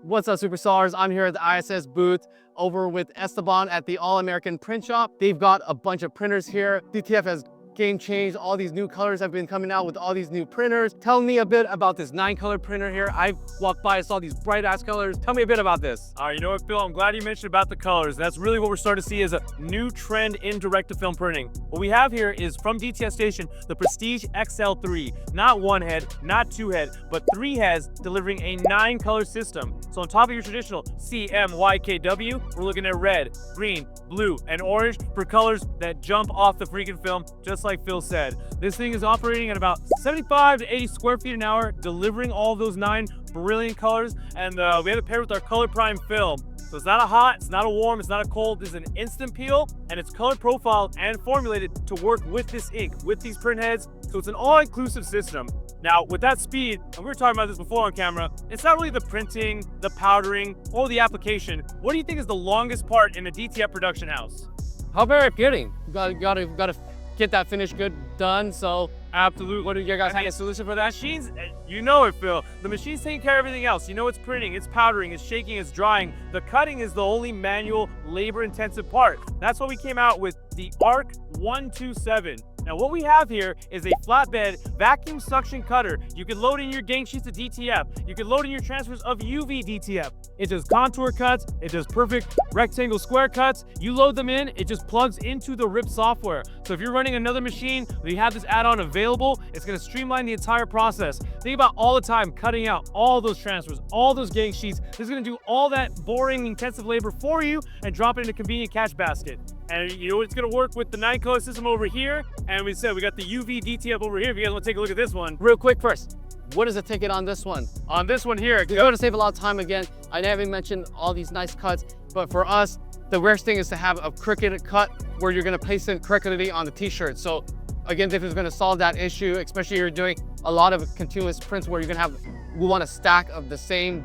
What's up, superstars? I'm here at the ISS booth over with Esteban at the All-American Print Shop. They've got a bunch of printers here. DTF has game changed. All these new colors have been coming out with all these new printers. Tell me a bit about this 9-color printer here. I walked by, I saw these bright ass colors. Tell me a bit about this. You know what, Phil? I'm glad you mentioned about the colors. That's really what we're starting to see as a new trend in direct-to-film printing. What we have here is from DTF Station, the Prestige XL3. Not 1 head, not 2 head, but 3 heads, delivering a 9-color system. So on top of your traditional CMYKW, we're looking at red, green, blue, and orange for colors that jump off the freaking film, just like Phil said. This thing is operating at about 75 to 80 square feet an hour, delivering all those 9 brilliant colors, and we have it paired with our Color Prime film. So it's not a hot, it's not a warm, it's not a cold, it's an instant peel, and it's color profiled and formulated to work with this ink, with these print heads, so it's an all-inclusive system. Now, with that speed, and we were talking about this before on camera, it's not really the printing, the powdering, or the application. What do you think is the longest part in a DTF production house? How very appealing. You gotta get that finished good done. So absolutely. What do you guys have a solution for that? Machines, you know it, Phil. The machine's taking care of everything else. You know, it's printing, it's powdering, it's shaking, it's drying. The cutting is the only manual, labor-intensive part. That's why we came out with the ARC 127. Now what we have here is a flatbed vacuum suction cutter. You can load in your gang sheets of DTF. You can load in your transfers of UV DTF. It does contour cuts. It does perfect rectangle square cuts. You load them in, it just plugs into the RIP software. So if you're running another machine, you have this add-on available, it's gonna streamline the entire process. Think about all the time cutting out all those transfers, all those gang sheets. This is gonna do all that boring, intensive labor for you and drop it in a convenient cash basket. And you know it's gonna work with the 9-color system over here. And we said we got the UV DTF over here. If you guys wanna take a look at this one. Real quick first, what is the ticket on this one? On this one here, you're gonna save a lot of time again. I haven't mentioned all these nice cuts, but for us, the worst thing is to have a crooked cut where you're gonna place it correctly on the t-shirt. So again, if it's gonna solve that issue, especially if you're doing a lot of continuous prints where you're gonna have, we want a stack of the same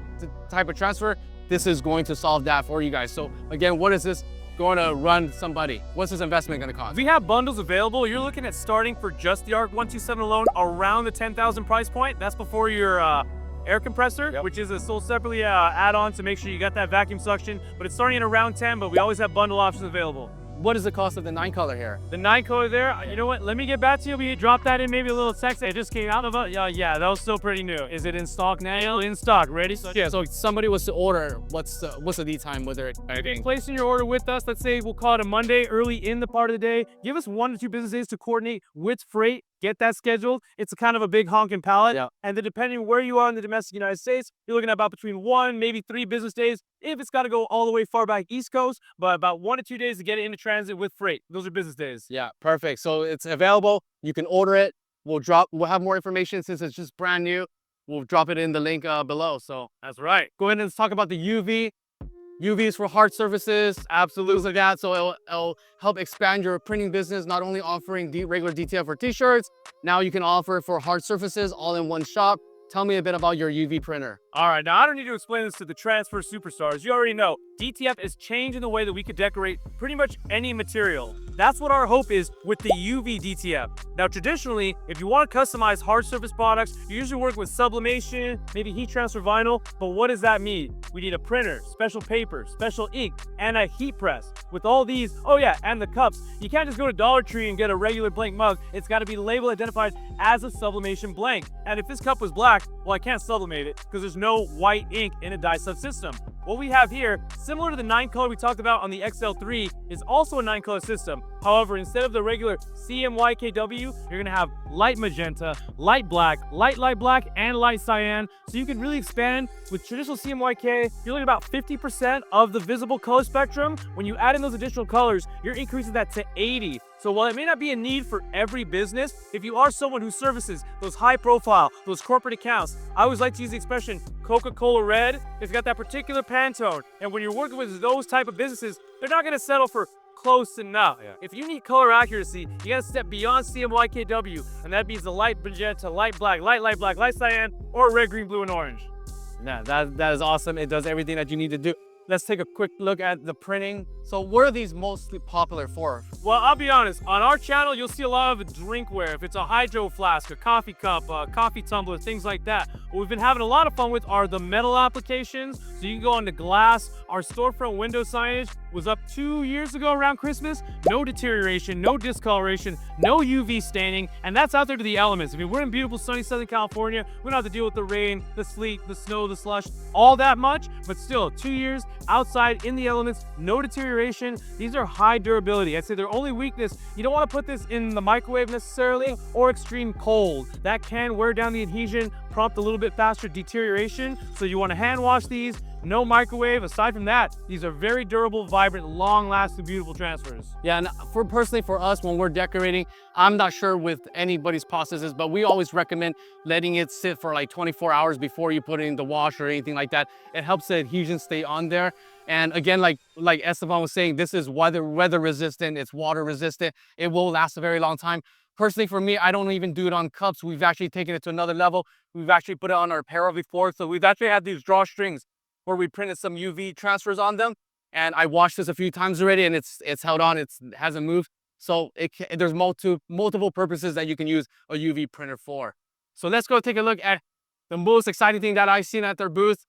type of transfer, this is going to solve that for you guys. So again, what is this going to run somebody? What's this investment going to cost? We have bundles available. You're looking at starting for just the ARC 127 alone around the 10,000 price point. That's before your air compressor, which is a sold separately add-on to make sure you got that vacuum suction. But it's starting at around 10, but we always have bundle options available. What is the cost of the 9-color here? The 9-color there, you know what? Let me get back to you. We dropped that in maybe a little text. It just came out of it. Yeah, that was still pretty new. Is it in stock now? In stock, ready? Yeah, so if somebody was to order, what's the lead time with it? Placing your order with us, let's say we'll call it a Monday early in the part of the day. Give us 1 to 2 business days to coordinate with freight. Get that scheduled. It's a kind of a big honking pallet. Yeah. And then depending on where you are in the domestic United States, you're looking at about between 1, maybe 3 business days. If it's got to go all the way far back East Coast, but about 1 to 2 days to get it into transit with freight. Those are business days. Yeah, perfect. So it's available. You can order it. We'll have more information since it's just brand new. We'll drop it in the link below. So that's right. Go ahead and let's talk about the UV. UV is for hard surfaces, absolutely like that. So it'll help expand your printing business, not only offering regular DTF for t-shirts, now you can offer it for hard surfaces all in one shop. Tell me a bit about your UV printer. All right, now I don't need to explain this to the transfer superstars. You already know, DTF is changing the way that we could decorate pretty much any material. That's what our hope is with the UV DTF. Now, traditionally, if you want to customize hard surface products, you usually work with sublimation, maybe heat transfer vinyl, but what does that mean? We need a printer, special paper, special ink, and a heat press. With all these, oh yeah, and the cups, you can't just go to Dollar Tree and get a regular blank mug. It's got to be labeled, identified as a sublimation blank. And if this cup was black, well, I can't sublimate it because there's no white ink in a dye sub system. What we have here, similar to the 9-color we talked about on the XL3, is also a 9-color system. However, instead of the regular CMYKW, you're gonna have light magenta, light black, light black, and light cyan. So you can really expand. With traditional CMYK, you're looking at about 50% of the visible color spectrum. When you add in those additional colors, you're increasing that to 80. So while it may not be a need for every business, if you are someone who services those high profile, those corporate accounts, I always like to use the expression Coca-Cola red. It's got that particular Pantone. And when you're working with those type of businesses, they're not gonna settle for close enough. Yeah. If you need color accuracy, you gotta step beyond CMYKW, and that means the light magenta, light black, light cyan, or red, green, blue, and orange. Yeah, that is awesome. It does everything that you need to do. Let's take a quick look at the printing. So what are these mostly popular for? Well, I'll be honest, on our channel, you'll see a lot of drinkware. If it's a hydro flask, a coffee cup, a coffee tumbler, things like that. What we've been having a lot of fun with are the metal applications. So you can go onto glass. Our storefront window signage was up 2 years ago around Christmas. No deterioration, no discoloration, no UV staining, and that's out there to the elements. I mean, we're in beautiful sunny Southern California. We don't have to deal with the rain, the sleet, the snow, the slush, all that much, but still 2 years outside in the elements, no deterioration. These are high durability. I'd say their only weakness, you don't want to put this in the microwave necessarily or extreme cold. That can wear down the adhesion, prompt a little bit faster deterioration. So you want to hand wash these. No microwave. Aside from that, these are very durable, vibrant, long-lasting, beautiful transfers. Yeah, and personally for us, when we're decorating, I'm not sure with anybody's processes, but we always recommend letting it sit for like 24 hours before you put it in the wash or anything like that. It helps the adhesion stay on there. And again, like Estevan was saying, this is weather resistant, it's water resistant. It will last a very long time. Personally, for me, I don't even do it on cups. We've actually taken it to another level. We've actually put it on our apparel before. So we've actually had these drawstrings where we printed some UV transfers on them. And I washed this a few times already and it's held on, it hasn't moved. So there's multiple purposes that you can use a UV printer for. So let's go take a look at the most exciting thing that I've seen at their booth.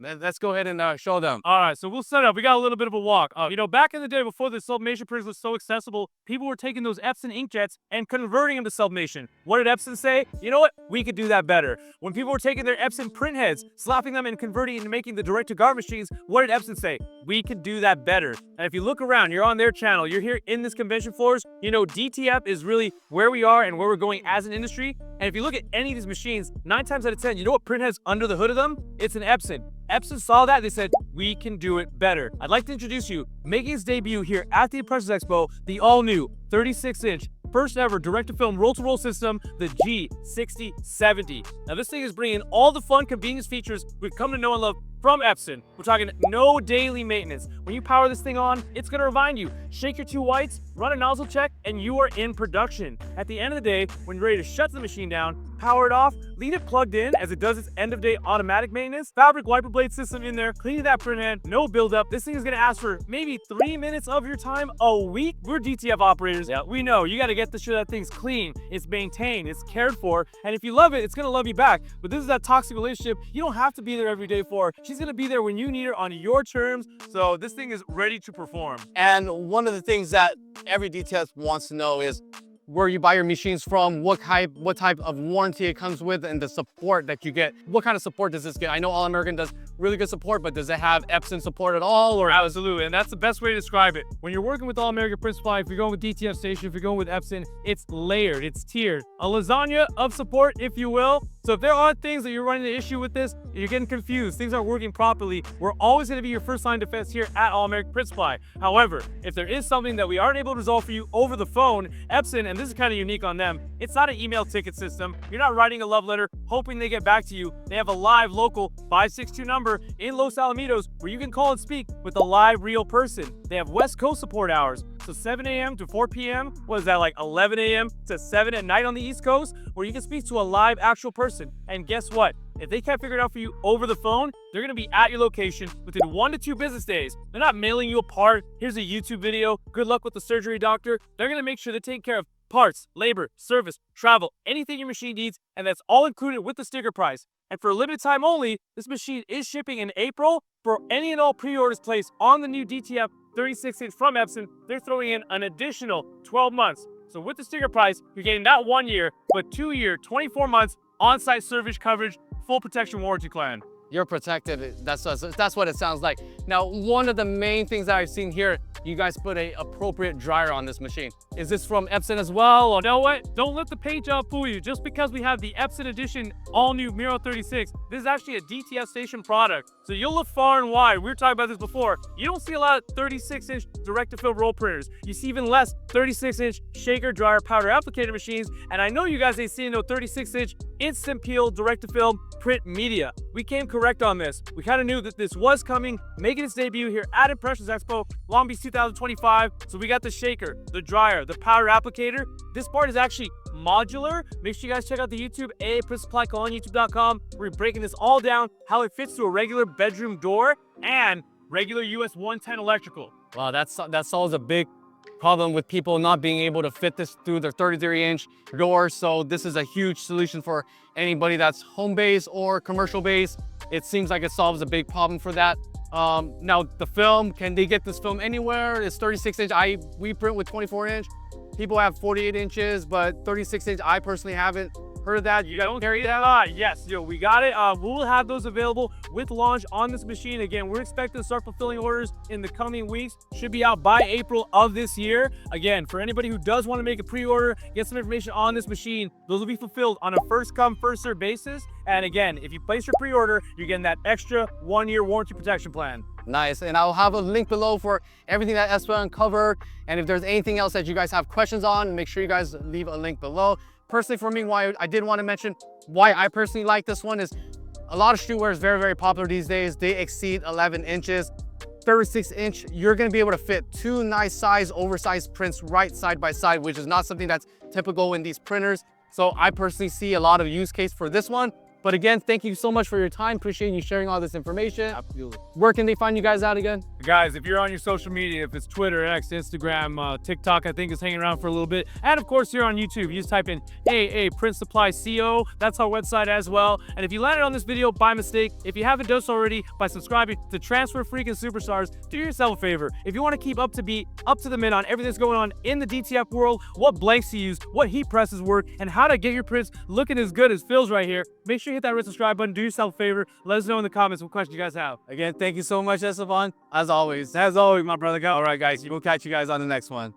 Let's go ahead and show them. All right, so we'll set up. We got a little bit of a walk. You know, back in the day before the sublimation printers was so accessible, people were taking those Epson inkjets and converting them to sublimation. What did Epson say? You know what? We could do that better. When people were taking their Epson print heads, slapping them and converting into making the direct-to-garment machines, what did Epson say? We could do that better. And if you look around, you're on their channel, you're here in this convention floors, you know, DTF is really where we are and where we're going as an industry. And if you look at any of these machines, 9 times out of 10, you know what print head's under the hood of them? It's an Epson. Epson saw that, they said, we can do it better. I'd like to introduce you, making its debut here at the Impressions Expo, the all-new 36-inch, first ever direct-to-film roll-to-roll system, the G6070. Now this thing is bringing all the fun, convenience features we've come to know and love from Epson. We're talking no daily maintenance. When you power this thing on, it's gonna remind you, shake your 2 whites, run a nozzle check, and you are in production. At the end of the day, when you're ready to shut the machine down, power it off, leave it plugged in as it does its end-of-day automatic maintenance, fabric wiper blade system in there, cleaning that print head, no buildup. This thing is gonna ask for maybe 3 minutes of your time a week. We're DTF operators. Yeah, we know you gotta get sure that thing's clean, it's maintained, it's cared for, and if you love it, it's gonna love you back. But this is that toxic relationship you don't have to be there every day for. She's gonna be there when you need her on your terms. So this thing is ready to perform. And one of the things that every DTF wants to know is where you buy your machines from, what type of warranty it comes with, and the support that you get. What kind of support does this get? I know All American does really good support, but does it have Epson support at all? Or absolutely, and that's the best way to describe it. When you're working with All American Print Supply, if you're going with DTF Station, if you're going with Epson, it's layered, it's tiered. A lasagna of support, if you will. So if there are things that you're running an issue with this, you're getting confused, things aren't working properly, we're always going to be your first line of defense here at All American Print Supply. However, if there is something that we aren't able to resolve for you over the phone, Epson, and this is kind of unique on them, it's not an email ticket system. You're not writing a love letter hoping they get back to you. They have a live local 562 number in Los Alamitos where you can call and speak with a live real person. They have West Coast support hours, so 7 a.m. to 4 p.m. What is that, like 11 a.m. to 7 at night on the East Coast, where you can speak to a live actual person. And guess what? If they can't figure it out for you over the phone, they're gonna be at your location within 1 to 2 business days. They're not mailing you a part, here's a YouTube video, good luck with the surgery, doctor. They're gonna make sure they're taking care of parts, labor, service, travel, anything your machine needs, and that's all included with the sticker price. And for a limited time only, this machine is shipping in April. For any and all pre-orders placed on the new DTF 36-inch from Epson, they're throwing in an additional 12 months. So with the sticker price, you're getting not 1 year, but 2 year, 24 months on-site service coverage, full protection warranty plan. You're protected. That's what it sounds like. Now, one of the main things that I've seen here, you guys put a appropriate dryer on this machine. Is this from Epson as well? Or you know what? Don't let the paint job fool you. Just because we have the Epson edition all-new Miro 36, this is actually a DTF Station product. So you'll look far and wide. We were talking about this before. You don't see a lot of 36-inch direct-to-film roll printers. You see even less 36-inch shaker, dryer, powder applicator machines. And I know you guys ain't seen no 36-inch instant peel direct-to-film print media. We came correct on this. We kind of knew that this was coming, making its debut here at Impressions Expo, Long Beach 2025. So we got the shaker, the dryer, the powder applicator. This part is actually modular. Make sure you guys check out the YouTube, Print Supply, on youtube.com. We're breaking this all down, how it fits to a regular bedroom door and regular US 110 electrical. Wow, that solves a big problem with people not being able to fit this through their 33-inch door. So this is a huge solution for anybody that's home-based or commercial-based. It seems like it solves a big problem for that. Now the film, can they get this film anywhere? It's 36-inch. We print with 24-inch. People have 48 inches, but 36-inch, I personally haven't heard of that. You don't carry that? Yes, we got it. We'll have those available with launch on this machine. Again, we're expecting to start fulfilling orders in the coming weeks. Should be out by April of this year. Again, for anybody who does want to make a pre-order, get some information on this machine, those will be fulfilled on a first come, first served basis. And again, if you place your pre-order, you're getting that extra 1-year warranty protection plan. Nice, and I'll have a link below for everything that Estevan covered. And if there's anything else that you guys have questions on, make sure you guys leave a link below. Personally, for me, why I did want to mention why I personally like this one is a lot of streetwear is very, very popular these days. They exceed 11 inches. 36-inch, you're going to be able to fit 2 nice size, oversized prints right side by side, which is not something that's typical in these printers. So I personally see a lot of use case for this one. But again, thank you so much for your time. Appreciate you sharing all this information. Absolutely. Where can they find you guys out again? Guys, if you're on your social media, if it's Twitter, X, Instagram, TikTok, I think is hanging around for a little bit. And of course, you're on YouTube. You just type in AA Print Supply CO. That's our website as well. And if you landed on this video by mistake, if you haven't done so already, by subscribing to Transfer Freak and Superstars, do yourself a favor. If you want to keep up to the minute on everything that's going on in the DTF world, what blanks to use, what heat presses work, and how to get your prints looking as good as Phil's right here, make sure you hit that red subscribe button. Do yourself a favor. Let us know in the comments what questions you guys have. Again, thank you so much, Estevan. As always, my brother. All right, guys. we'll catch you guys on the next one.